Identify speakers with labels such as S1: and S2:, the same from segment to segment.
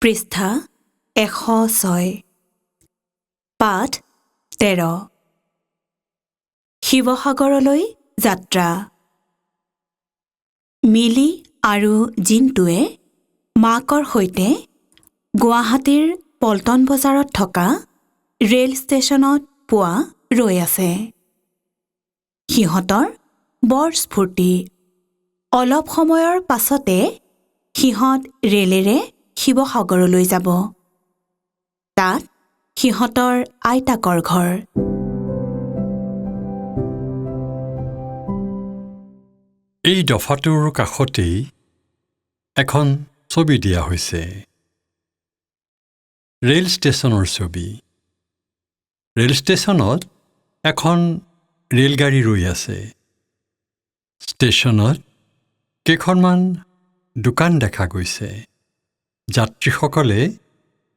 S1: পৃষ্ঠা 106 পাঠ 13 শিৱসাগৰলৈ যাত্ৰা মিলি আৰু জিন্টুৱে মাকৰ সৈতে গুৱাহাটীৰ পল্টন বজাৰত থকা ৰেল ষ্টেচনত পোৱা ৰৈ আছে। সিহঁতৰ বৰ স্ফূৰ্তি। অলপ সময়ৰ পাছতে সিহঁত ৰেলেৰে শিৱসাগৰলৈ যাব। তাত সিহঁতৰ আইতাকৰ ঘৰ।
S2: এই দফাটোৰ কাষতেই এখন ছবি দিয়া হৈছে। ৰেল ষ্টেচনৰ ছবি। ৰেল ষ্টেচনত এখন ৰেলগাড়ী ৰৈ আছে। ষ্টেচনত কেইখনমান দোকান দেখা গৈছে। যাত্ৰীসকলে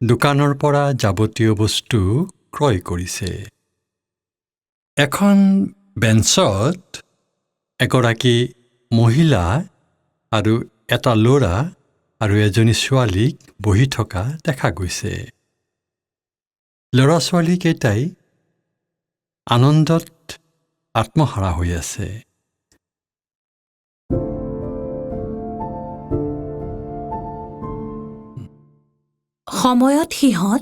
S2: দোকানৰ পৰা যাৱতীয় বস্তু ক্ৰয় কৰিছে। এখন বেঞ্চত এগৰাকী মহিলা আৰু এটা ল'ৰা আৰু এজনী ছোৱালীক বহি থকা দেখা গৈছে। ল'ৰা-ছোৱালীকেইটাই আনন্দত আত্মহাৰা হৈ আছে।
S1: সময়ত সিহঁত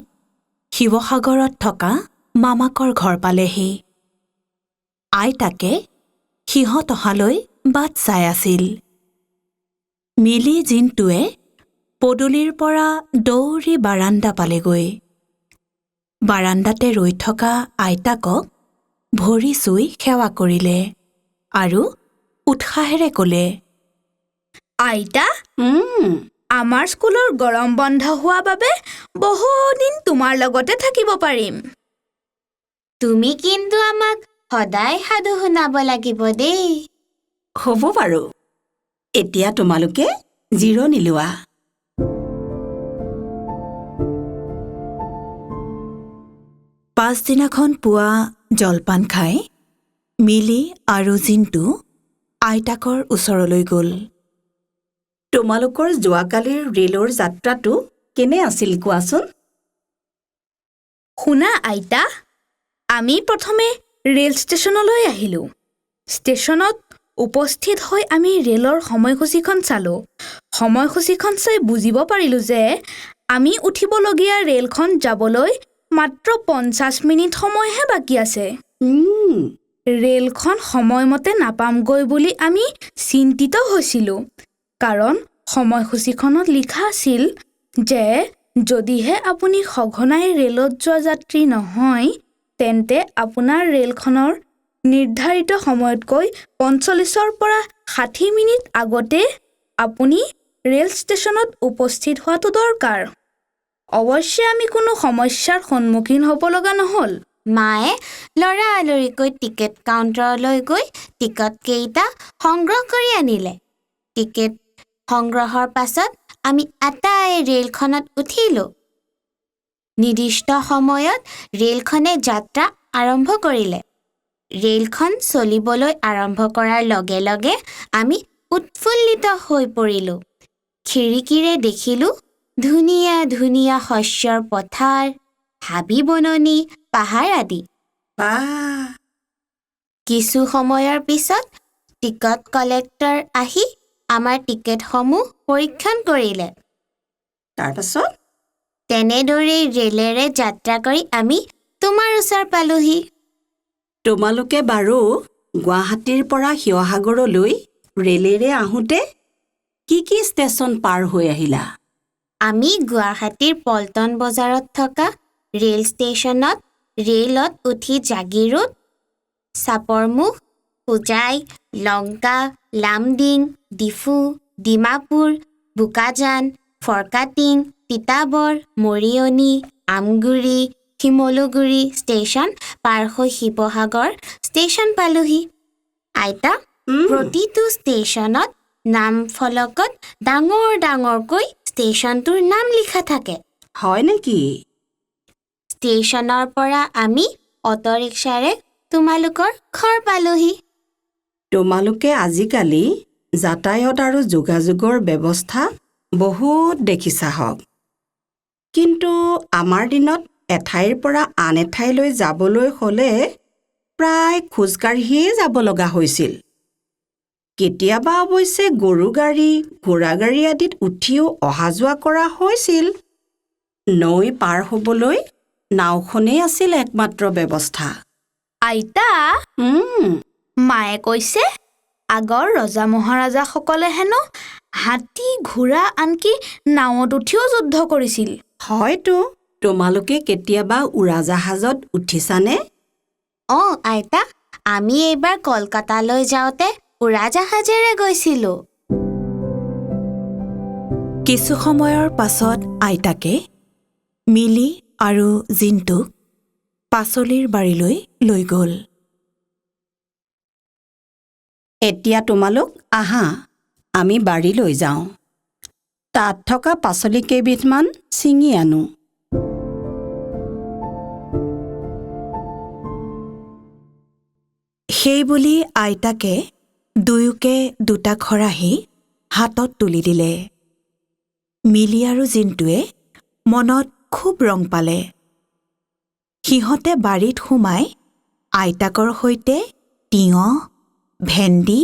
S1: শিৱসাগৰত থকা মামাকৰ ঘৰ পালেহি। আইতাকে সিহঁত অহালৈ বাট চাই আছিল। মিলি জিন্টুৱে পদূলিৰ পৰা দৌৰি বাৰাণ্ডা পালেগৈ। বাৰাণ্ডাতে ৰৈ থকা আইতাকক ভৰি চুই সেৱা কৰিলে আৰু উৎসাহেৰে ক'লে,
S3: আইতা, আমাৰ স্কুলৰ গৰম বন্ধ হোৱা বাবে বহুদিন তোমাৰ লগতে থাকিব পাৰিম।
S4: তুমি কিন্তু আমাক সদায় সাধু শুনাব লাগিব দেই।
S5: হ'ব বাৰু। এতিয়া তোমালোকে জিৰণি লোৱা।
S1: পাছদিনাখন পুৱা জলপান খাই মিলি আৰু জিন্টু আইতাকৰ ওচৰলৈ গ'ল।
S5: তোমালোকৰ যোৱাকালিৰ ৰেলৰ যাত্ৰাটো কেনে আছিল কোৱাচোন?
S3: শুনা আইতা, আমি প্ৰথমে ৰেল ষ্টেচনলৈ আহিলোঁ। ষ্টেচনত উপস্থিত হৈ আমি ৰেলৰ সময়সূচীখন চালোঁ। সময়সূচীখন চাই বুজিব পাৰিলোঁ যে আমি উঠিবলগীয়া ৰেলখন যাবলৈ মাত্ৰ 50 মিনিট সময়হে বাকী আছে। ৰেলখন সময়মতে নাপামগৈ বুলি আমি চিন্তিত হৈছিলোঁ, কাৰণ সময়সূচীখনত লিখা আছিল যে যদিহে আপুনি সঘনাই ৰেলত যোৱা যাত্ৰী নহয়, তেন্তে আপোনাৰ ৰেলখনৰ নিৰ্ধাৰিত সময়তকৈ 45ৰ পৰা 60 মিনিট আগতে আপুনি ৰেল ষ্টেচনত উপস্থিত হোৱাটো দৰকাৰ। অৱশ্যে আমি কোনো সমস্যাৰ সন্মুখীন হ'ব লগা নহ'ল।
S4: মায়ে লৰালৰিকৈ টিকেট কাউণ্টাৰলৈ গৈ টিকটকেইটা সংগ্ৰহ কৰি আনিলে। টিকেট সংগ্ৰহৰ পাছত আমি আটাই ৰেলখনত উঠিলোঁ। নিৰ্দিষ্ট সময়ত ৰেলখনে যাত্ৰা আৰম্ভ কৰিলে। ৰেলখন চলিবলৈ আৰম্ভ কৰাৰ লগে লগে আমি উৎফুল্লিত হৈ পৰিলোঁ। খিৰিকীৰে দেখিলোঁ ধুনীয়া ধুনীয়া শস্যৰ পথাৰ, হাবি বননি, পাহাৰ আদি। কিছু সময়ৰ পিছত টিকট কালেক্টৰ আহি আমাৰ টিকেটসমূহ পৰীক্ষণ কৰিলে।
S5: তাৰপাছত
S4: তেনেদৰেই ৰেলেৰে যাত্ৰা কৰি আমি তোমাৰ ওচৰ পালোহি।
S5: তোমালোকে বাৰু গুৱাহাটীৰ পৰা শিৱসাগৰলৈ ৰেলেৰে আহোঁতে কি কি ষ্টেচন পাৰ হৈ আহিলা?
S4: আমি গুৱাহাটীৰ পল্টন বজাৰত থকা ৰেল ষ্টেচনত ৰেলত উঠি জাগিৰোড, চাপৰমুখ, হোজাই, লংকা, লামডিং, ডিফু, ডিমাপুৰ, বোকাজান, ফৰকাটিং, তিতাবৰ, মৰিয়নি, আমগুৰি, শিমলুগুৰি ষ্টেচন পাৰ হৈ শিৱসাগৰ ষ্টেচন পালোহি। আইতা, প্ৰতিটো ষ্টেচনত নাম ফলকত ডাঙৰ ডাঙৰকৈ ষ্টেচনটোৰ নাম লিখা থাকে।
S5: হয় নেকি?
S4: ষ্টেচনৰ পৰা আমি অটোৰিক্সাৰে তোমালোকৰ ঘৰ পালোহি।
S5: তোমালোকে আজিকালি যাতায়ত আৰু যোগাযোগৰ ব্যৱস্থা বহুত দেখিছা হওক। কিন্তু আমাৰ দিনত এঠাইৰ পৰা আন এঠাইলৈ যাবলৈ হ'লে প্ৰায় খোজকাঢ়িয়েই যাব লগা হৈছিল। কেতিয়াবা অৱশ্যে গৰু গাড়ী, ঘোঁৰা গাড়ী আদিত উঠিও অহা যোৱা কৰা হৈছিল। নৈ পাৰ হ'বলৈ নাওখনেই আছিল একমাত্ৰ ব্যৱস্থা।
S3: আইতা, মায়ে কৈছে আগৰ ৰজা মহাৰাজাসকলে হেনো হাতী, ঘোঁৰা আনকি নাৱত উঠিও যুদ্ধ কৰিছিল।
S5: হয়তো তোমালোকে কেতিয়াবা উৰাজাহাজত উঠিছানে?
S4: অঁ আইতা, আমি এইবাৰ কলকাতালৈ যাওঁতে উৰাজাহাজেৰে গৈছিলোঁ।
S1: কিছু সময়ৰ পাছত আইতাকে মিলি আৰু জিন্তুক পাচলিৰ বাৰীলৈ লৈ গ'ল।
S5: এতিয়া তোমালোক আহা, আমি বাৰীলৈ যাওঁ। তাত থকা পাচলি কেইবিধমান ছিঙি আনো।
S1: সেই বুলি আইতাকে দুয়োকে দুটা খৰাহী হাতত তুলি দিলে। মিলি আৰু জিন্তুৱে মনত খুব ৰং পালে। সিহঁতে বাৰীত সোমাই আইতাকৰ সৈতে তিয়ঁহ, ভেন্দি,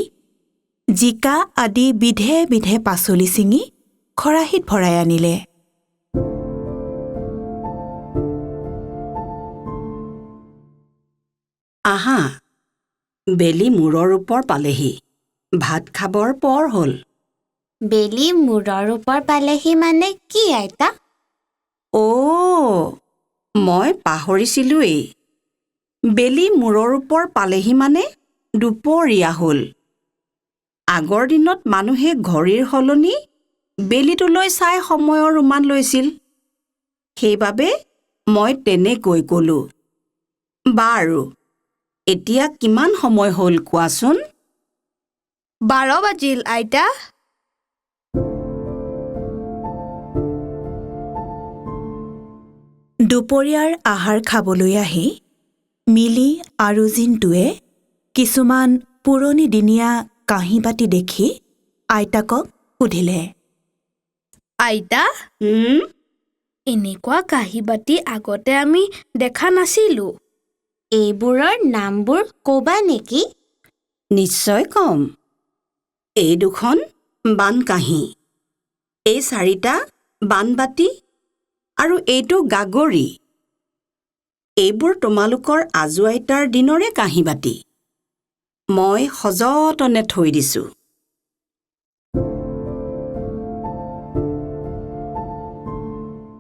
S1: জিকা আদি বিধে বিধে পাচলি ছিঙি খৰাহীত ভৰাই আনিলে।
S5: আহা, বেলি মূৰৰ ওপৰ পালেহি। ভাত খাবৰ পৰ হ'ল।
S4: বেলি মূৰৰ ওপৰ পালেহি মানে কি আইতা?
S5: মই পাহৰিছিলোৱেই। বেলি মূৰৰ ওপৰ পালেহি মানে দুপৰীয়া হ'ল। আগৰ দিনত মানুহে ঘড়ীৰ সলনি বেলিটোলৈ চাই সময়ৰ অনুমান লৈছিল। সেইবাবে মই তেনেকৈ ক'লোঁ। বাৰু, এতিয়া কিমান সময় হ'ল কোৱাচোন?
S3: 12 বাজিল আইতা।
S1: দুপৰীয়াৰ আহাৰ খাবলৈ আহি মিলি আৰু জিন্তুৱে কিছুমান পুৰণিদিনীয়া কাঁহী বাতি দেখি আইতাকক সুধিলে।
S3: আইতা, এনেকুৱা কাঁহী বাতি আগতে আমি দেখা নাছিলোঁ।
S4: এইবোৰৰ নামবোৰ ক'বা নেকি?
S5: নিশ্চয় কম। এই দুখন বানকাঁহী, এই 4টা বানবাতি আৰু এইটো গাগৰি। এইবোৰ তোমালোকৰ আজু আইতাৰ দিনৰে কাঁহী বাতি। মই সযতনে থৈ দিছোঁ।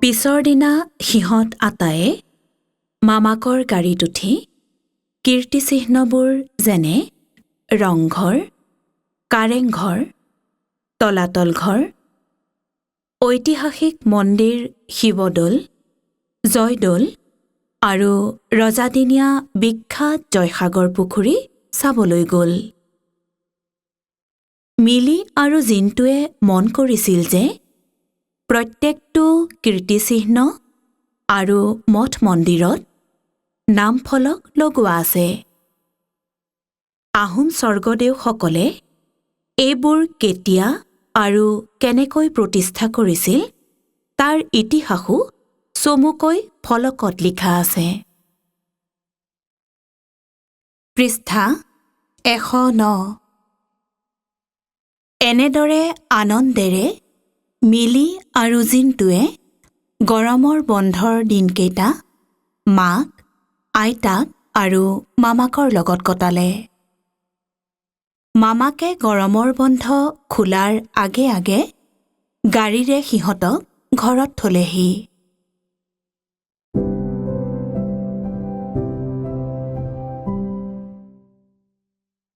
S1: পিছৰ দিনা সিহঁত আটায়ে মামাকৰ গাড়ীত উঠি কীৰ্তিচিহ্নবোৰ যেনে ৰংঘৰ, কাৰেংঘৰ, তলাতল ঘৰ, ঐতিহাসিক মন্দিৰ শিৱদৌল, জয়দৌল আৰু ৰজাদিনীয়া বিখ্যাত জয়সাগৰ পুখুৰী চাবলৈ গ'ল। মিলি আৰু জিন্তুৱে মন কৰিছিল যে প্ৰত্যেকটো কীৰ্তিচিহ্ন আৰু মঠ মন্দিৰত নামফলক লগোৱা আছে। আহোম স্বৰ্গদেউসকলে এইবোৰ কেতিয়া আৰু কেনেকৈ প্ৰতিষ্ঠা কৰিছিল তাৰ ইতিহাসো চমুকৈ ফলকত লিখা আছে। পৃষ্ঠা 109। এনেদৰে আনন্দেৰে মিলি আৰু জিন্তুৱে গৰমৰ বন্ধৰ দিনকেইটা মাক, আইতাক আৰু মামাকৰ লগত কটালে। মামাকে গৰমৰ বন্ধ খোলাৰ আগে আগে গাড়ীৰে সিহঁতক ঘৰত থলেহি।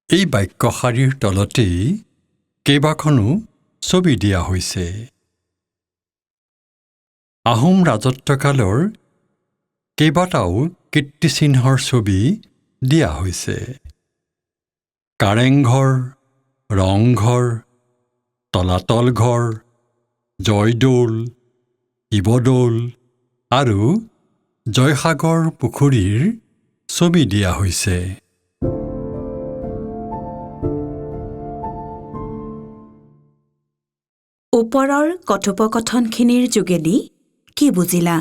S2: এই বাক্যশাৰীৰ তলতেই কেইবাখনো ছবি দিয়া হৈছে। আহোম ৰাজত্বকালৰ কেইবাটাও কীৰ্তিচিহ্নৰ ছবি দিয়া হৈছে। কাৰেংঘৰ, ৰংঘৰ, তলাতল ঘৰ, জয়দৌল, শিৱদৌল আৰু জয়সাগৰ পুখুৰীৰ ছবি দিয়া হৈছে।
S1: ওপৰৰ কথোপকথনখিনিৰ যোগেদি কি বুজিলা?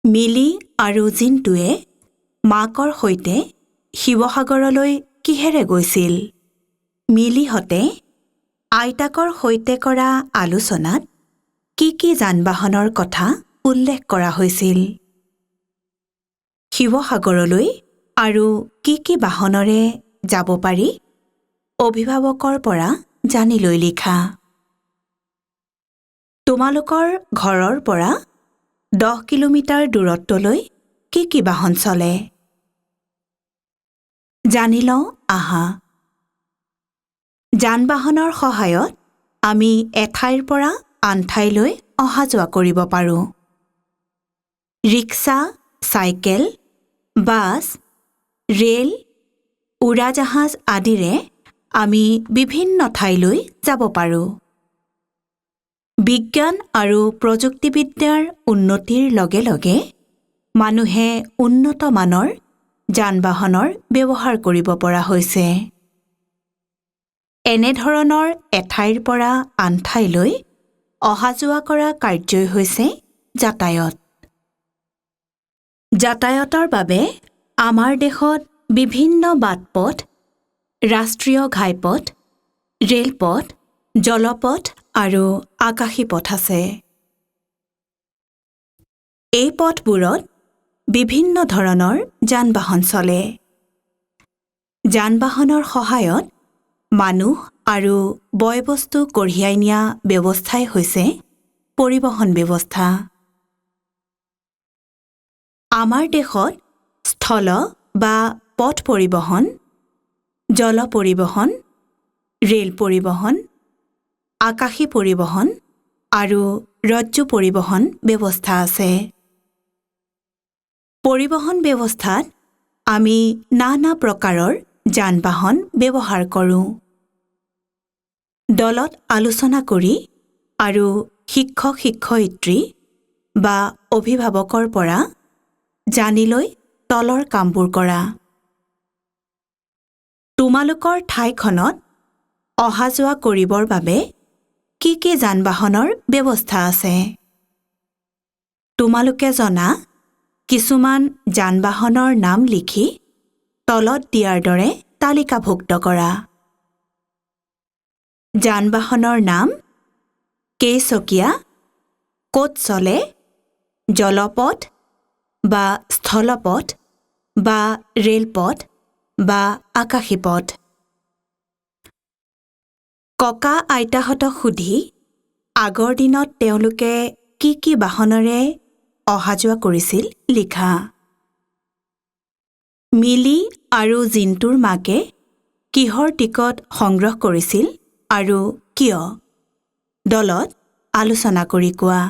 S1: মিলি আৰু জিন্টুৱে মাকৰ সৈতে শিৱসাগৰলৈ কিহেৰে গৈছিল? মিলিহঁতে আইতাকৰ সৈতে কৰা আলোচনাত কি যান-বাহনৰ কথা উল্লেখ কৰা হৈছিল? শিৱসাগৰলৈ আৰু কি বাহনেৰে যাব পাৰি অভিভাৱকৰ পৰা জানি লৈ লিখা। তোমালোকৰ ঘৰৰ পৰা 10 কিলোমিটাৰ দূৰত্বলৈ কি বাহন চলে? জানি লওঁ আহা। যান-বাহনৰ সহায়ত আমি এঠাইৰ পৰা আন ঠাইলৈ অহা-যোৱা কৰিব পাৰোঁ। ৰিক্সা, চাইকেল, বাছ, ৰেল, উৰাজাহাজ আদিৰে আমি বিভিন্ন ঠাইলৈ যাব পাৰোঁ। বিজ্ঞান আৰু প্ৰযুক্তিবিদ্যাৰ উন্নতিৰ লগে লগে মানুহে উন্নত মানৰ যান-বাহনৰ ব্যৱহাৰ কৰিব পৰা হৈছে। এনেধৰণৰ এঠাইৰ পৰা আন ঠাইলৈ অহা-যোৱা কৰা কাৰ্যই হৈছে যাতায়ত। যাতায়তৰ বাবে আমাৰ দেশত বিভিন্ন বাটপথ, ৰাষ্ট্ৰীয় ঘাইপথ, ৰেলপথ, জলপথ আৰু আকাশী পথ আছে। এই পথবোৰত বিভিন্ন ধৰণৰ যান-বাহন চলে। যান-বাহনৰ সহায়ত মানুহ আৰু বয়-বস্তু কঢ়িয়াই নিয়া ব্যৱস্থাই হৈছে পৰিবহণ ব্যৱস্থা। আমাৰ দেশত স্থল বা পথ পৰিবহণ, জল পৰিবহণ, ৰেল পৰিবহণ, আকাশী পৰিবহণ আৰু ৰজ্জু পৰিবহণ ব্যৱস্থা আছে। পৰিবহণ ব্যৱস্থাত আমি নানা প্ৰকাৰৰ যান-বাহন ব্যৱহাৰ কৰোঁ। দলত আলোচনা কৰি আৰু শিক্ষক-শিক্ষয়িত্ৰী বা অভিভাৱকৰ পৰা জানি লৈ তলৰ কামবোৰ কৰা। তোমালোকৰ ঠাইখনত অহা-যোৱা কৰিবৰ বাবে কি যান-বাহনৰ ব্যৱস্থা আছে? তোমালোকে জনা কিছুমান যান-বাহনৰ নাম লিখি তলত দিয়াৰ দৰে তালিকাভুক্ত কৰা। যান-বাহনৰ নাম: কেইচকীয়া, ক'ত চলে, জলপথ বা স্থলপথ বা ৰেলপথ বা আকাশী পথ। ককা-আইতাহঁতক সুধি আগৰ দিনত তেওঁলোকে কি বাহনেৰে অহা-যোৱা কৰিছিল লিখা। মিলি আৰু জিন্টুৰ মাকে কিহৰ টিকট সংগ্ৰহ কৰিছিল আৰু কিয়? দলত আলোচনা কৰি কোৱা।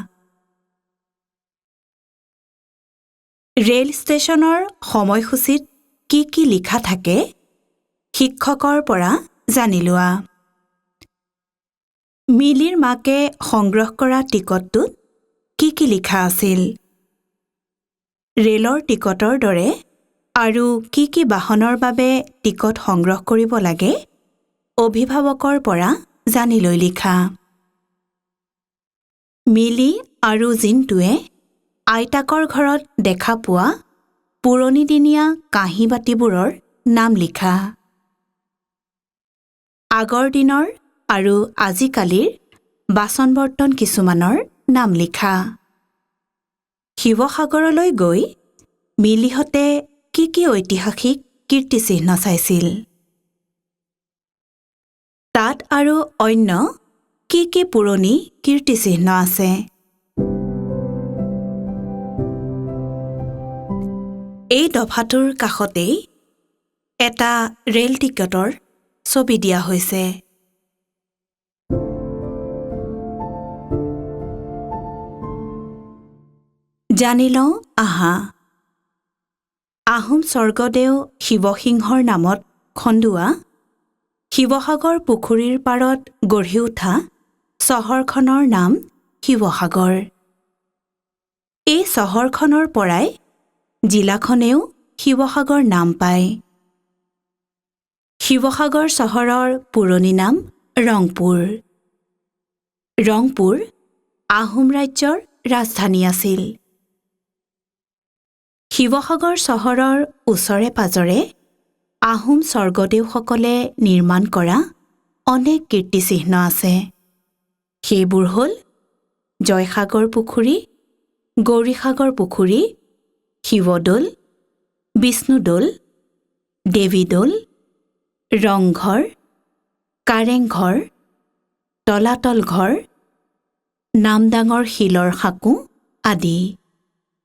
S1: ৰেল ষ্টেচনৰ সময়সূচীত কি লিখা থাকে শিক্ষকৰ পৰা জানি লোৱা। মিলিৰ মাকে সংগ্ৰহ কৰা টিকটটোত কি লিখা আছিল? ৰেলৰ টিকটৰ দৰে আৰু কি বাহনৰ বাবে টিকট সংগ্ৰহ কৰিব লাগে অভিভাৱকৰ পৰা জানি লৈ লিখা। মিলি আৰু জিন্টুৱে আইতাকৰ ঘৰত দেখা পোৱা পুৰণিদিনীয়া কাঁহী-বাতিবোৰৰ নাম লিখা। আগৰ দিনৰ আৰু আজিকালিৰ বাচন-বৰ্তন কিছুমানৰ নাম লিখা। শিৱসাগৰলৈ গৈ মিলিহঁতে কি ঐতিহাসিক কীৰ্তিচিহ্ন চাইছিল? তাত আৰু অন্য কি পুৰণি কীৰ্তিচিহ্ন আছে? এই দফাটোৰ কাষতেই এটা ৰেল টিকটৰ ছবি দিয়া হৈছে। জানি লওঁ আহা। আহোম স্বৰ্গদেউ শিৱসিংহৰ নামত খন্দোৱা শিৱসাগৰ পুখুৰীৰ পাৰত গঢ়ি উঠা চহৰখনৰ নাম শিৱসাগৰ। এই চহৰখনৰ পৰাই জিলাখনেও শিৱসাগৰ নাম পায়। শিৱসাগৰ চহৰৰ পুৰণি নাম ৰংপুৰ। ৰংপুৰ আহোম ৰাজ্যৰ ৰাজধানী আছিল। শিৱসাগৰ চহৰৰ ওচৰে পাজৰে আহোম স্বৰ্গদেউসকলে নিৰ্মাণ কৰা অনেক কীৰ্তিচিহ্ন আছে। সেইবোৰ হ'ল জয়সাগৰ পুখুৰী, গৌৰীসাগৰ পুখুৰী, শিৱদৌল, বিষ্ণুদৌল, দেৱীদৌল, ৰংঘৰ, কাৰেংঘৰ, তলাতল ঘৰ, নামদাঙৰ শিলৰ সাঁকো আদি।